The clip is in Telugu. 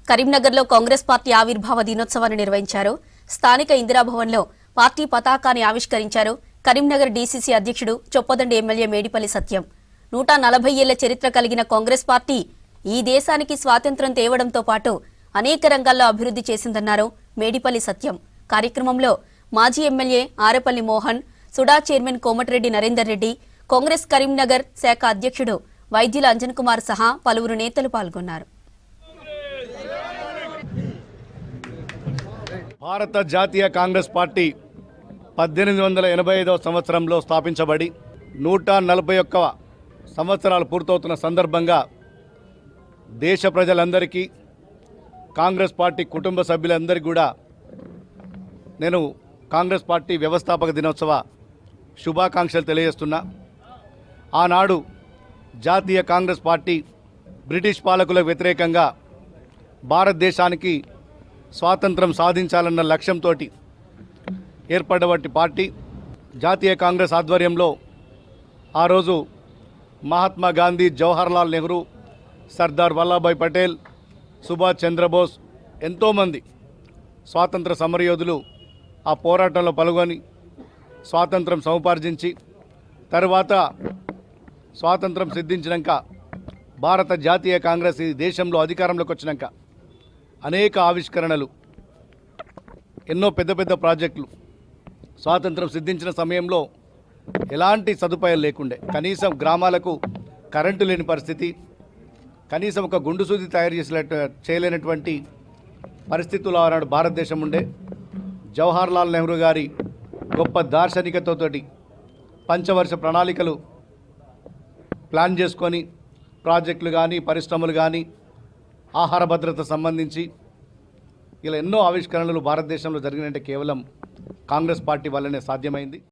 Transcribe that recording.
కరీంనగర్లో కాంగ్రెస్ పార్టీ ఆవిర్భావ దినోత్సవాన్ని నిర్వహించారు. స్థానిక ఇందిరాభవన్లో పార్టీ పతాకాన్ని ఆవిష్కరించారు. కరీంనగర్ డీసీసీ అధ్యక్షుడు చొప్పదండి ఎమ్మెల్యే మేడిపల్లి సత్యం. 140 ఏళ్ల చరిత్ర కలిగిన కాంగ్రెస్ పార్టీ ఈ దేశానికి స్వాతంత్ర్యం తేవడంతో పాటు అనేక రంగాల్లో అభివృద్ధి చేసిందన్నారు మేడిపల్లి సత్యం. కార్యక్రమంలో మాజీ ఎమ్మెల్యే ఆరేపల్లి మోహన్, సుడా చైర్మన్ కోమటిరెడ్డి నరేందర్ రెడ్డి, కాంగ్రెస్ కరీంనగర్ శాఖ అధ్యక్షుడు వైద్యుల అంజన్ కుమార్ సహా పలువురు నేతలు పాల్గొన్నారు. భారత జాతీయ కాంగ్రెస్ పార్టీ 1885వ సంవత్సరంలో స్థాపించబడి 141 సంవత్సరాలు పూర్తవుతున్న సందర్భంగా దేశ ప్రజలందరికీ, కాంగ్రెస్ పార్టీ కుటుంబ సభ్యులందరికీ కూడా నేను కాంగ్రెస్ పార్టీ వ్యవస్థాపక దినోత్సవ శుభాకాంక్షలు తెలియజేస్తున్నా. ఆనాడు జాతీయ కాంగ్రెస్ పార్టీ బ్రిటిష్ పాలకులకు వ్యతిరేకంగా భారతదేశానికి స్వాతంత్రం సాధించాలన్న లక్ష్యంతో ఏర్పడ్డటువంటి పార్టీ. జాతీయ కాంగ్రెస్ ఆధ్వర్యంలో ఆ రోజు మహాత్మా గాంధీ, జవహర్లాల్ నెహ్రూ, సర్దార్ వల్లభాయ్ పటేల్, సుభాష్ చంద్రబోస్ ఎంతోమంది స్వాతంత్ర సమరయోధులు ఆ పోరాటంలో పాల్గొని స్వాతంత్రం సముపార్జించి, తర్వాత స్వాతంత్రం సిద్ధించినాక భారత జాతీయ కాంగ్రెస్ ఈ దేశంలో అధికారంలోకి వచ్చినాక అనేక ఆవిష్కరణలు, ఎన్నో పెద్ద పెద్ద ప్రాజెక్టులు. స్వాతంత్రం సిద్ధించిన సమయంలో ఎలాంటి సదుపాయాలు లేకుండే, కనీసం గ్రామాలకు కరెంటు లేని పరిస్థితి, కనీసం ఒక గుండు సూది తయారు చేయలేనటువంటి పరిస్థితుల్లో ఆనాడు భారతదేశం ఉండే. జవహర్లాల్ నెహ్రూ గారి గొప్ప దార్శనికతతోటి పంచవర్ష ప్రణాళికలు ప్లాన్ చేసుకొని ప్రాజెక్టులు కానీ, పరిశ్రమలు కానీ, ఆహార భద్రత సంబంధించి ఇలా ఎన్నో ఆవిష్కరణలు భారతదేశంలో జరిగినంటే కేవలం కాంగ్రెస్ పార్టీ వల్లనే సాధ్యమైంది.